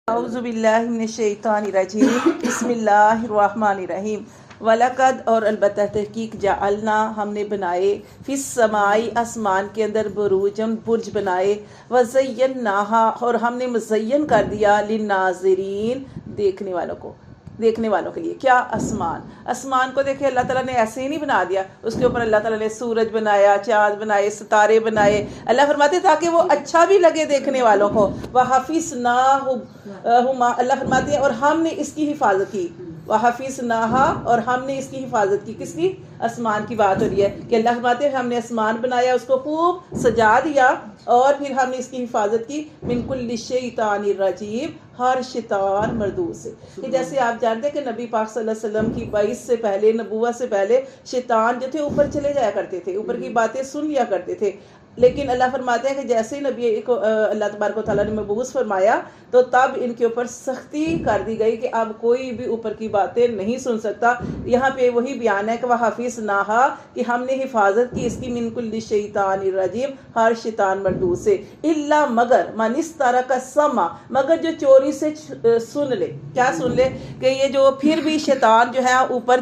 اعوذ باللہ من الشیطان الرجیم بسم اللہ الرحمن الرحیم وَلَقَدْ اور البتہ تحقیق جعلنا ہم نے بنائے فی السماء آسمان کے اندر بروجم برج بنائے وَزَيَّنَّاهَا اور ہم نے مزین کر دیا للناظرین دیکھنے والوں کے لیے. کیا آسمان کو دیکھیں اللہ تعالیٰ نے ایسے ہی نہیں بنا دیا. اس کے اوپر اللہ تعالیٰ نے سورج بنایا، چاند بنائے، ستارے بنائے. اللہ فرماتے تاکہ وہ اچھا بھی لگے دیکھنے والوں کو. وَحَفِظْنَاهُ اللہ فرماتے ہیں اور ہم نے اس کی حفاظت کی. وَحَفِظْنَاهَا اور ہم نے اس کی حفاظت کی. کس کی؟ آسمان کی بات ہو رہی ہے کہ اللہ فرماتے ہیں ہم نے آسمان بنایا، اس کو خوب سجا دیا اور پھر ہم نے اس کی حفاظت کی. من کل شیطان الرجیم ہر شیطان مردود سے. کہ جیسے آپ جانتے ہیں کہ نبی پاک صلی اللہ علیہ وسلم کی بعثت سے پہلے، نبوت سے پہلے شیطان جو تھے اوپر چلے جایا کرتے تھے، اوپر کی باتیں سن لیا کرتے تھے. لیکن اللہ فرماتے ہیں کہ جیسے ہی نبی کو اللہ تبارک و تعالیٰ نے مبعوث فرمایا تو تب ان کے اوپر سختی کر دی گئی کہ اب کوئی بھی اوپر کی باتیں نہیں سن سکتا. یہاں پہ وہی بیان ہے کہ وَحَفِظْنَاهَا کہ ہم نے حفاظت کی اس کی من کل شیطان الرجیم ہر شیطان مردود سے. الا مگر من استرق السمع مگر جو چوری سے سن لے. کیا سن لے؟ کہ یہ جو پھر بھی شیطان جو ہے اوپر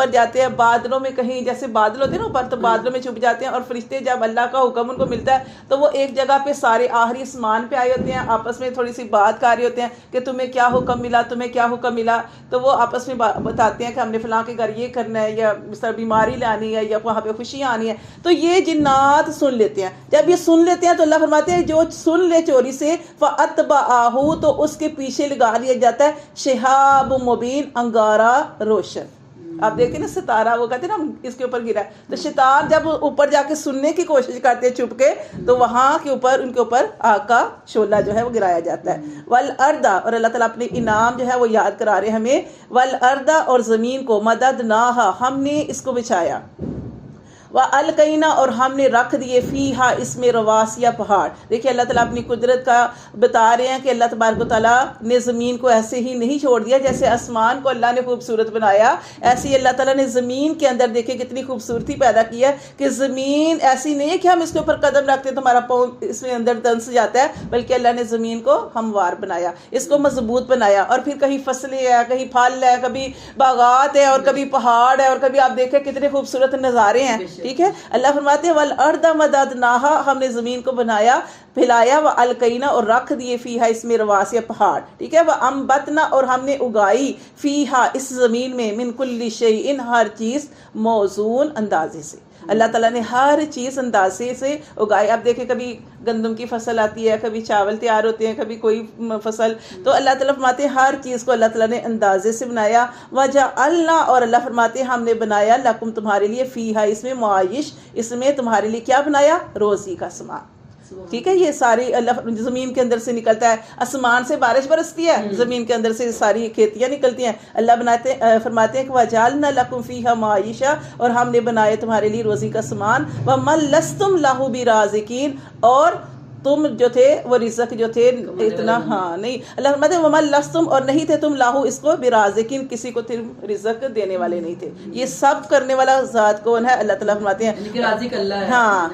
جاتے ہیں بادلوں میں، کہیں جیسے بادل ہوتے ہیں نا اوپر، تو بادلوں میں چھپ جاتے ہیں اور فرشتے جب اللہ کا حکم ان کو ملتا ہے تو وہ ایک جگہ پہ سارے آخری آسمان پہ آئے ہوتے ہیں، آپس میں تھوڑی سی بات کر رہے ہوتے ہیں کہ تمہیں کیا حکم ملا، تمہیں کیا حکم ملا. تو وہ آپس میں بتاتے ہیں کہ ہم نے فلاں کے گھر یہ کرنا ہے، یا اس طرح بیماری لانی ہے، یا وہاں پہ خوشیاں آنی ہے. تو یہ جنات سن لیتے ہیں. جب یہ سن لیتے ہیں تو اللہ فرماتے ہیں جو سن لے چوری سے فَأَتْبَعَهُ تو اس کے پیچھے لگا لیا جاتا ہے شہاب مبین انگارہ روشن. آپ دیکھیں نا ستارہ، وہ کہتے ہیں نا اس کے اوپر گرا ہے. تو شیطان جب اوپر جا کے سننے کی کوشش کرتے ہیں چھپ کے، تو وہاں کے اوپر ان کے اوپر آگ کا شعلہ جو ہے وہ گرایا جاتا ہے. والارض اور اللہ تعالیٰ اپنے انعام جو ہے وہ یاد کرا رہے ہمیں. والارض اور زمین کو مددناہا ہم نے اس کو بچھایا. وَأَلْقَيْنَا اور ہم نے رکھ دیے فیہا اس میں رواسیہ پہاڑ. دیکھیں اللہ تعالیٰ اپنی قدرت کا بتا رہے ہیں کہ اللہ تبارک و تعالیٰ نے زمین کو ایسے ہی نہیں چھوڑ دیا. جیسے آسمان کو اللہ نے خوبصورت بنایا، ایسے ہی اللہ تعالیٰ نے زمین کے اندر دیکھیں کتنی خوبصورتی پیدا کی ہے کہ زمین ایسی نہیں ہے کہ ہم اس کے اوپر قدم رکھتے تو ہمارا پاؤں اس میں اندر دنس جاتا ہے، بلکہ اللہ نے زمین کو ہموار بنایا، اس کو مضبوط بنایا. اور پھر کہیں فصلیں ہیں، کہیں پھل ہے، کبھی باغات ہے، اور کبھی پہاڑ ہے، اور کبھی آپ دیکھیں کتنے خوبصورت نظارے ہیں. ٹھیک ہے، اللہ فرماتے ہیں والارض مددناہا ہم نے زمین کو بنایا، پھیلایا. والقینا اور رکھ دیے فیہا اس میں رواسیہ پہاڑ. ٹھیک ہے، وانبتنا اور ہم نے اگائی فیہا اس زمین میں من کل شیء ہر چیز موزون اندازے سے. اللہ تعالیٰ نے ہر چیز اندازے سے اگائی. آپ دیکھیں کبھی گندم کی فصل آتی ہے، کبھی چاول تیار ہوتے ہیں، کبھی کوئی فصل. تو اللہ تعالیٰ فرماتے ہیں ہر چیز کو اللہ تعالیٰ نے اندازے سے بنایا. وَجَعَلْنَا اور اللہ فرماتے ہیں ہم نے بنایا لَكُمْ تمہارے لیے فیہا اس میں معائش اس میں تمہارے لیے کیا بنایا؟ روزی کا سامان. ٹھیک ہے، یہ ساری اللہ زمین کے اندر سے نکلتا ہے. آسمان سے بارش برستی ہے، زمین کے اندر سے ساری کھیتیاں نکلتی ہیں. اللہ فرماتے ہیں کہ وَجَعَلْنَا لَكُمْ فِيهَا مَعِيشَةً اور ہم نے بنائے تمہارے لیے روزی کا سامان. وَمَن لَسْتُمْ لَهُ بِرَازِقِينَ اور تم جو تھے وہ رزق جو تھے اتنا نہیں. اللہ فرماتے ہیں وَمَن لَسْتُمْ اور نہیں تھے تم لاہو اس کو برازقین کسی کو تم رزق دینے والے نہیں تھے. یہ سب کرنے والا ذات کون ہے؟ اللہ تعالیٰ فرماتے ہیں رازق اللہ ہے. ہاں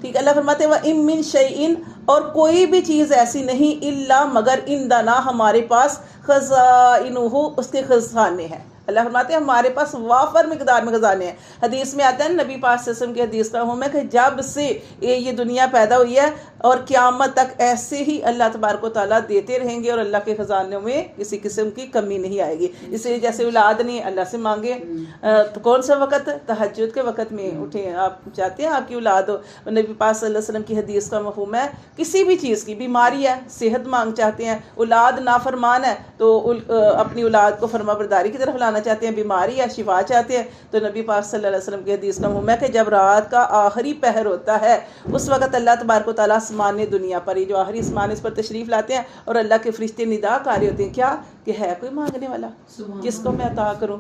ٹھیک. اللہ فرماتے ہیں وَإِن مِّن شَيْءٍ اور کوئی بھی چیز ایسی نہیں الا مگر عندنا ہمارے پاس خزائنہ اس کے خزانے ہیں. اللہ فرماتے ہیں ہمارے پاس وافر مقدار میں خزانے ہیں. حدیث میں آتا ہے نبی پاک صلی اللہ علیہ وسلم کی حدیث کا ہوں میں کہ جب سے یہ دنیا پیدا ہوئی ہے اور قیامت تک ایسے ہی اللہ تبارک و تعالیٰ دیتے رہیں گے اور اللہ کے خزانوں میں کسی قسم کی کمی نہیں آئے گی. اس لیے جیسے اولاد نہیں اللہ سے مانگے تو کون سا وقت؟ تہجد کے وقت میں اٹھیں. آپ چاہتے ہیں آپ کی اولاد ہو. نبی پاک صلی اللہ علیہ وسلم کی حدیث کا مفہوم ہے کسی بھی چیز کی بیماری ہے، صحت مانگ چاہتے ہیں، اولاد نافرمان ہے تو اپنی اولاد کو فرما برداری کی طرف لانا چاہتے ہیں، بیماری یا شفا چاہتے ہیں تو نبی پاک صلی اللہ علیہ وسلم کی حدیث کا مفہوم ہے کہ جب رات کا آخری پہر ہوتا ہے اس وقت اللہ تبارک و تعالیٰ آسمان دنیا پر ہی جو آخری آسمان اس پر تشریف لاتے ہیں اور اللہ کے فرشتے ندا کر رہے ہوتے ہیں کیا کہ ہے کوئی مانگنے والا جس کو میں عطا کروں.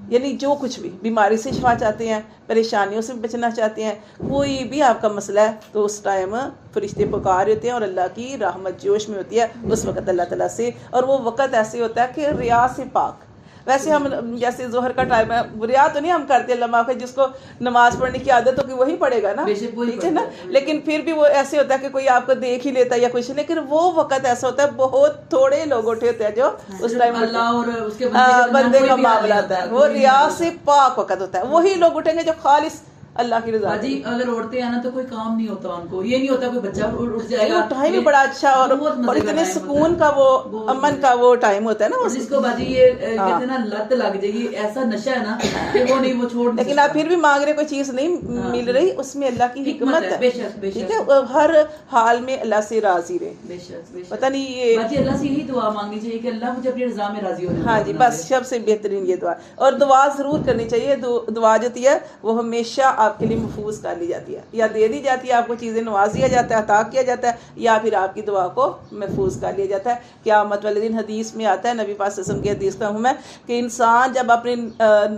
یعنی جو کچھ بھی بیماری سے شفا چاہتے ہیں، پریشانیوں سے بچنا چاہتے ہیں، کوئی بھی آپ کا مسئلہ ہے تو اس ٹائم فرشتے پکار ہوتے ہیں اور اللہ کی رحمت جوش میں ہوتی ہے اس وقت اللہ تعالیٰ سے. اور وہ وقت ایسے ہوتا ہے کہ ریا سے پاک. ویسے ہم جیسے ظہر کا ٹائم ہے ریا تو نہیں ہم کرتے، اللہ معاف ہے، جس کو نماز پڑھنے کی عادت ہوگی وہی پڑھے گا نا، ٹھیک ہے نا، لیکن پھر بھی وہ ایسے ہوتا ہے کہ کوئی آپ کو دیکھ ہی لیتا ہے یا کچھ، لیکن وہ وقت ایسا ہوتا ہے بہت تھوڑے لوگ اٹھے ہوتے ہیں جو اس ٹائم اللہ اور اس کے بندے کا معاملہ ہوتا ہے، وہ ریا سے پاک وقت ہوتا ہے، وہی لوگ اٹھیں گے جو خالص اللہ کی رضا۔ جی اگر اڑتے ہیں نا تو کوئی کام نہیں ہوتا ان کو، یہ نہیں ہوتا کوئی بچہ اٹھ جائے گا، ٹائم بھی بڑا اچھا اور اتنے سکون کا وہ امن کا وہ ٹائم ہوتا ہے نا، جس کو باجی یہ کہتے ہیں نا لت لگ جائے گی، ایسا نشہ ہے نا کہ وہ نہیں، وہ چھوڑ نہیں، لیکن آپ پھر بھی مانگ رہے کوئی چیز نہیں مل رہی، اس میں اللہ کی حکمت ہے، ٹھیک ہے، ہر حال میں اللہ سے راضی رہے، بے شک پتہ نہیں یہ باجی اللہ سے یہی دعا مانگنی چاہیے کہ اللہ مجھے اپنی رضا میں راضی ہونے۔ ہاں جی بس سب سے بہترین یہ دعا، اور دعا ضرور کرنی چاہیے، دعا جو ہوتی ہے وہ ہمیشہ آپ کے لیے محفوظ کر لی جاتی ہے، یا دے دی جاتی ہے، آپ کو چیزیں نواز دیا جاتا ہے، عطا کیا جاتا ہے، یا پھر آپ کی دعا کو محفوظ کر لیا جاتا ہے۔ قیامت والے دن حدیث میں آتا ہے، نبی پاک صلی اللہ علیہ وسلم کی حدیث کا ہوں ہے کہ انسان جب اپنے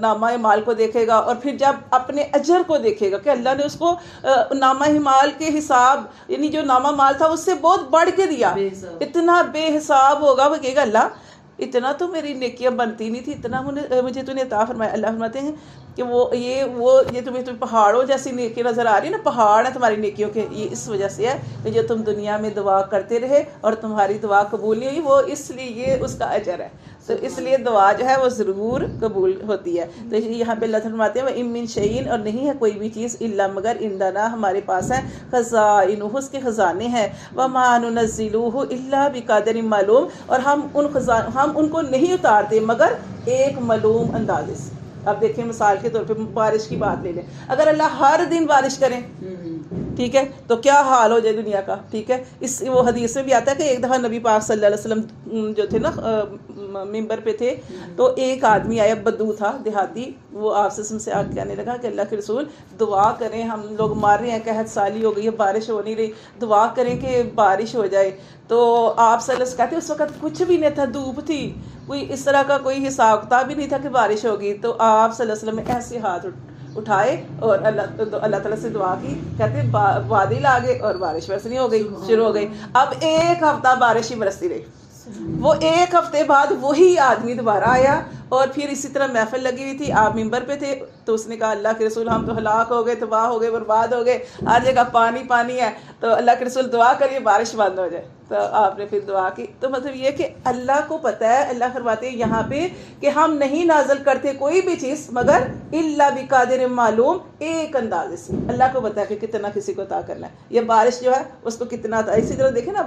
نامہ مال کو دیکھے گا اور پھر جب اپنے اجر کو دیکھے گا کہ اللہ نے اس کو نامہ مال کے حساب، یعنی جو نامہ مال تھا اس سے بہت بڑھ کے دیا، اتنا بے حساب ہوگا، وہ کہے گا اللہ اتنا تو میری نیکیاں بنتی نہیں تھی، اتنا مجھے تو نے عطا فرمایا۔ اللہ فرماتے ہیں کہ یہ تمہیں پہاڑوں جیسی نیکی نظر آ رہی ہے نا، پہاڑ ہے تمہاری نیکیوں کے، یہ اس وجہ سے ہے کہ جو تم دنیا میں دعا کرتے رہے اور تمہاری دعا قبول نہیں ہوئی، وہ اس لیے یہ اس کا اجر ہے، تو اس لیے دعا جو ہے وہ ضرور قبول ہوتی ہے۔ تو یہاں پہ اللہ فرماتے ہیں وَإِن مِّن شَيْءٍ، اور نہیں ہے کوئی بھی چیز الا مگر عندنا، ہمارے پاس ہے، خزائنہ، اس کے خزانے ہیں، وَمَا نُنَزِّلُهُ إِلَّا بِقَدَرٍ مَّعْلُومٍ، اور ہم ان کو نہیں اتارتے مگر ایک معلوم اندازے سے۔ اب دیکھیں مثال کے طور پہ بارش کی بات لے لیں، اگر اللہ ہر دن بارش کریں ٹھیک ہے تو کیا حال ہو جائے دنیا کا، ٹھیک ہے، وہ حدیث میں بھی آتا ہے کہ ایک دفعہ نبی پاک صلی اللہ علیہ وسلم جو تھے نا ممبر پہ تھے، تو ایک آدمی آیا، بدو تھا دیہاتی، وہ آپ سے آ کے کہنے لگا کہ اللہ کے رسول دعا کریں، ہم لوگ مار رہے ہیں، قحط سالی ہو گئی ہے، بارش ہو نہیں رہی، دعا کریں کہ بارش ہو جائے۔ تو آپ صلی اللہ علیہ وسلم کہتے اس وقت کچھ بھی نہیں تھا، دھوپ تھی، کوئی اس طرح کا کوئی حساب کتاب بھی نہیں تھا کہ بارش ہوگی، تو آپ صلی اللہ علیہ وسلم نے ایسے ہاتھ اٹھائے اور اللہ تعالیٰ سے دعا کی، کہتے بادل آ گئے اور بارش برسنی ہو گئی، شروع ہو گئی۔ اب ایک ہفتہ بارش ہی برستی رہی، وہ ایک ہفتے بعد وہی آدمی دوبارہ آیا اور پھر اسی طرح محفل لگی ہوئی تھی، آپ ممبر پہ تھے، تو اس نے کہا اللہ کے رسول ہم تو ہلاک ہو گئے، تباہ ہو گئے، برباد ہو گئے، ہر جگہ پانی پانی ہے، تو اللہ کے رسول دعا کریے بارش بند ہو جائے۔ تو آپ نے پھر دعا کی، تو مطلب یہ کہ اللہ کو پتہ ہے، اللہ فرماتے ہیں یہاں پہ کہ ہم نہیں نازل کرتے کوئی بھی چیز مگر الا بقدر معلوم، ایک اندازے سے، اللہ کو پتہ ہے کہ کتنا کسی کو عطا کرنا ہے، یہ بارش جو ہے اس کو کتنا عطا۔ اسی طرح دیکھیں نا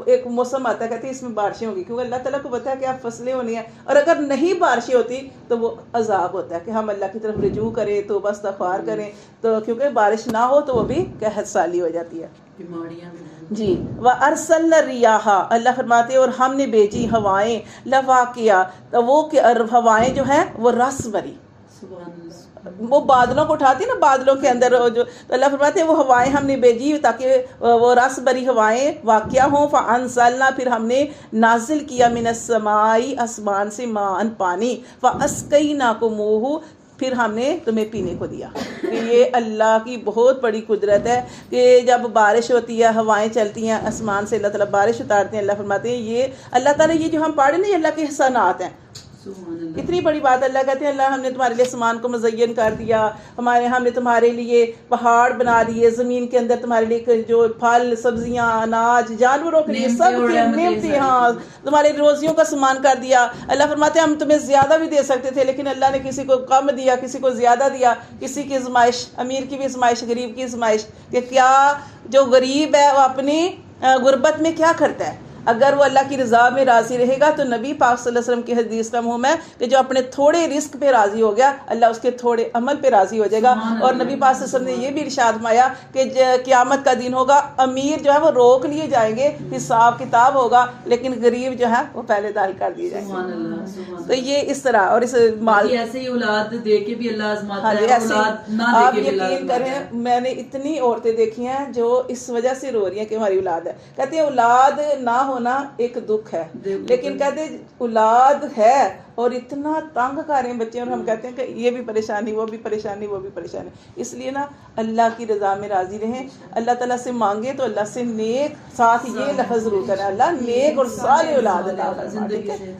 ایک موسم آتا ہے کہتے ہیں اس میں بارشیں ہوگی، کیونکہ اللہ تعالیٰ کو پتہ ہے کہ آپ فصلیں ہونی ہیں، اور اگر نہیں بارشیں ہوتی تو وہ عذاب ہوتا ہے کہ ہم اللہ کی طرف رجوع کریں، توبہ استغفار کریں، تو کیونکہ بارش نہ ہو تو وہ بھی قحط سالی ہو جاتی ہے، بیماریاں جی۔ وَأَرْسَلْنَا الرِّيَاحَ، اللہ فرماتے ہیں اور ہم نے بھیجی ہوائیں، لَوَاقِعَ، تو وہ ہوائیں جو ہیں وہ رس بری، وہ بادلوں کو اٹھاتی ہیں نا، بادلوں کے اندر جو، تو اللہ فرماتے ہیں وہ ہوائیں ہم نے بھیجی تاکہ وہ رس بری ہوائیں واقع ہوں، فَأَنزَلْنَا، پھر ہم نے نازل کیا، مِنَ السَّمَاءِ، آسمان سے، مَاءً پانی، فَأَسْقَيْنَاكُمُوهُ، پھر ہم نے تمہیں پینے کو دیا۔ کہ یہ اللہ کی بہت بڑی قدرت ہے کہ جب بارش ہوتی ہے، ہوائیں چلتی ہیں، آسمان سے اللہ تعالیٰ بارش اتارتے ہیں، اللہ فرماتے ہیں یہ اللہ تعالیٰ، یہ جو ہم پڑھ رہے ہیں یہ اللہ کے احسانات ہیں، اتنی بڑی بات۔ اللہ کہتے ہیں اللہ ہم نے تمہارے لیے آسمان کو مزین کر دیا، ہم نے تمہارے لیے پہاڑ بنا دیے، زمین کے اندر تمہارے لیے جو پھل سبزیاں اناج جانوروں کے لیے سب کی نعمتیں، ہاں تمہارے روزیوں کا سامان کر دیا۔ اللہ فرماتے ہیں ہم تمہیں زیادہ بھی دے سکتے تھے، لیکن اللہ نے کسی کو کم دیا، کسی کو زیادہ دیا، کسی کی آزمائش، امیر کی بھی آزمائش، غریب کی آزمائش، کہ کیا جو غریب ہے وہ اپنی غربت میں کیا کرتا ہے، اگر وہ اللہ کی رضا میں راضی رہے گا تو نبی پاک صلی اللہ علیہ وسلم کی حدیث کا مفہوم ہے کہ جو اپنے تھوڑے رزق پہ راضی ہو گیا اللہ اس کے تھوڑے عمل پہ راضی ہو جائے گا۔ اور نبی پاک صلی اللہ علیہ وسلم نے یہ بھی ارشاد فرمایا کہ قیامت کا دن ہوگا، امیر جو ہے وہ روک لیے جائیں گے، حساب کتاب ہوگا، لیکن غریب جو ہے وہ پہلے داخل کر دیے جائیں گے۔ تو یہ اس طرح، اور اس مال ایسے ہی اولاد دے کے بھی اللہ آزماتا ہے، اولاد نہ دے کے بھی اللہ آزماتا ہے۔ آپ یقین کریں میں نے اتنی عورتیں دیکھی ہیں جو اس وجہ سے رو رہی ہیں کہ ہماری اولاد ہے، کہتے ہیں اولاد نہ ہونا ایک دکھ ہے، لیکن کہتے ہیں اولاد ہے اور اتنا تنگ کر رہے ہیں بچے، اور ہم کہتے ہیں کہ یہ بھی پریشانی، وہ بھی پریشانی، وہ بھی پریشانی۔ اس لیے نا اللہ کی رضا میں راضی رہیں، اللہ تعالیٰ سے مانگے تو اللہ سے نیک، ساتھ یہ لفظ ضرور کریں اللہ نیک اور صالح اولاد عطا فرما،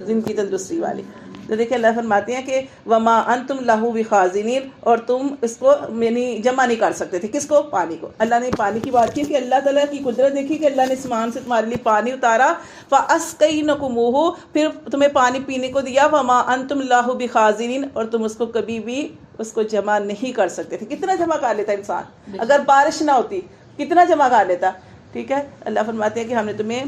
زندگی تندرستی والی۔ تو دیکھیں اللہ فرماتے ہیں کہ وما انتم لہو بخازنین، اور تم اس کو یعنی جمع نہیں کر سکتے تھے، کس کو؟ پانی کو۔ اللہ نے پانی کی بات کی کہ اللہ تعالیٰ کی قدرت دیکھی کہ اللہ نے آسمان سے تمہارے لیے پانی اتارا، فَأَسْقَيْنَكُمُوهُ، پھر تمہیں پانی پینے کو دیا، وما انتم لہو بخازنین، اور تم اس کو کبھی بھی اس کو جمع نہیں کر سکتے تھے۔ کتنا جمع کر لیتا انسان؟ اگر بارش نہ ہوتی کتنا جمع کر لیتا؟ ٹھیک ہے، اللہ فرماتے ہیں کہ ہم نے تمہیں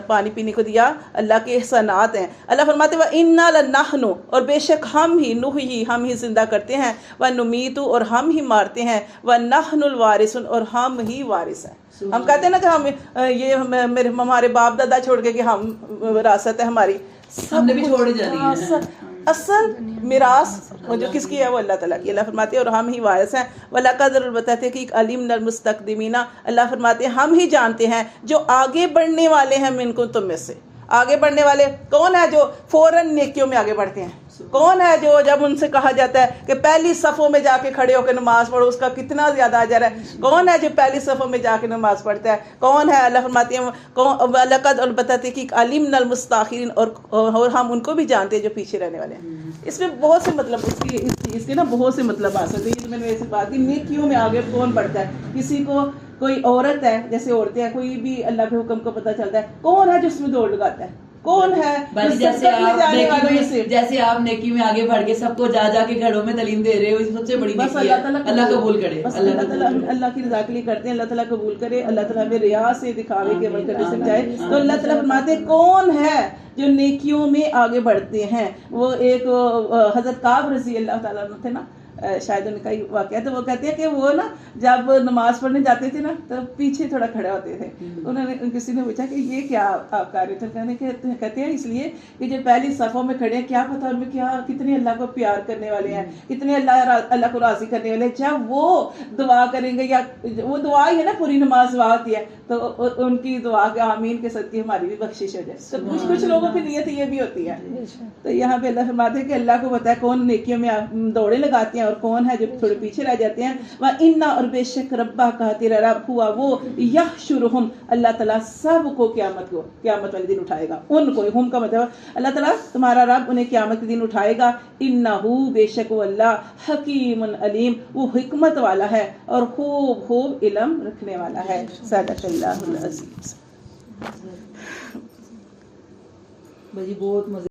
پانی پینے کو دیا، اللہ کے احسانات ہیں۔ اللہ فرماتے ہیں وَإِنَّا لَنَحْنُ، اور بے شک ہم ہی، نُحْيِي، ہم ہی زندہ کرتے ہیں، وَنُمِيتُ، اور ہم ہی مارتے ہیں، وَنَحْنُ الْوَارِثُونَ، اور ہم ہی وارث ہیں۔ ہم کہتے ہیں نا کہ ہم یہ ہمارے باپ دادا چھوڑ کے کہ ہم وراثت ہے ہماری، ہم نے بھی چھوڑ جانی ہے۔ اصل میراث جو کس کی ہے؟ وہ اللہ تعالیٰ کی۔ اللہ فرماتے ہیں اور ہم ہی وارث ہیں۔ وَلَقَدْ البتہ کہ عَلِمْنَا الْمُسْتَقْدِمِينَ، اللہ فرماتے ہیں ہم ہی جانتے ہیں جو آگے بڑھنے والے ہیں، منکم، تم میں سے۔ آگے بڑھنے والے کون ہے؟ جو فوراً نیکیوں میں آگے بڑھتے ہیں۔ کون ہے جو جب ان سے کہا جاتا ہے کہ پہلی صفوں میں جا کے کھڑے ہو کے نماز پڑھو، اس کا کتنا زیادہ اجر ہے؟ کون ہے جو پہلی صفوں میں جا کے نماز پڑھتا ہے؟ کون ہے؟ اللہ فرماتے ہیں وَلَقَدْ البتہ کہ عَلِمْنَا الْمُسْتَأْخِرِينَ، اور ہم ان کو بھی جانتے ہیں جو پیچھے رہنے والے ہیں۔ اس میں بہت سے مطلب اس کے نا بہت سے مطلب آ سکتے ہیں۔ یہ میں نے ایسی بات کی، نیکیوں میں آگے کون بڑھتا ہے؟ کسی کو کوئی عورت ہے، جیسے عورتیں ہیں، کوئی بھی اللہ کے حکم کو پتہ چلتا ہے، کون ہے جو اس میں دوڑ لگاتا ہے؟ کون ہے؟ جیسے آپ نیکی میں آگے بڑھ کے سب کو جا جا کے گھروں میں تعلیم دے رہے ہو، سب سے بڑی نیکی ہے۔ اللہ قبول کرے، اللہ کی رضا کے لیے کرتے ہیں، اللہ تعالیٰ قبول کرے، اللہ تعالیٰ ہمیں ریا سے، دکھاوے کے عمل کرنے سے بچائے۔ تو اللہ تعالیٰ فرماتے ہیں کون ہے جو نیکیوں میں آگے بڑھتے ہیں؟ وہ ایک حضرت کعب رضی اللہ تعالیٰ عنہ تھے نا، شاید ان کا ہی واقعہ، تو وہ کہتے ہیں کہ وہ نا جب نماز پڑھنے جاتے تھے نا تو پیچھے تھوڑا کھڑے ہوتے تھے۔ انہوں نے کسی نے پوچھا کہ یہ کیا آپ کر رہے تھے؟ کہتے ہیں اس لیے کہ جو پہلی صفوں میں کھڑے ہیں، کیا پتہ ان میں کیا کتنے اللہ کو پیار کرنے والے ہیں، کتنے اللہ کو راضی کرنے والے ہیں۔ جب وہ دعا کریں گے، یا وہ دعا ہی ہے نا، پوری نماز دعا ہوتی ہے، تو ان کی دعا کے آمین کے صدقے ہماری بھی بخشش ہو جائے۔ تو کچھ لوگوں کی نیت یہ بھی ہوتی ہے۔ تو یہاں پہ اللہ فرماتے ہیں کہ اللہ کو پتہ ہے کون نیکیوں میں دوڑے لگاتے ہیں اور کون ہے جو تھوڑے پیچھے رہ جاتے ہیں۔ وَإِنَّا، اور بے شک ربا کا تیرا رب ہوا وہ، یحشرہم، اللہ تعالیٰ سب کو قیامت والے دن اٹھائے گا۔ ان کو، ہم کا مطلب اللہ تعالیٰ تمہارا رب انہیں قیامت کے دن اٹھائے گا۔ انہو، بے شک وہ اللہ، حکیم علیم، وہ حکمت والا ہے اور خوب علم رکھنے والا ہے۔ صدق اللہ العظیم۔ بھائی بہت مزے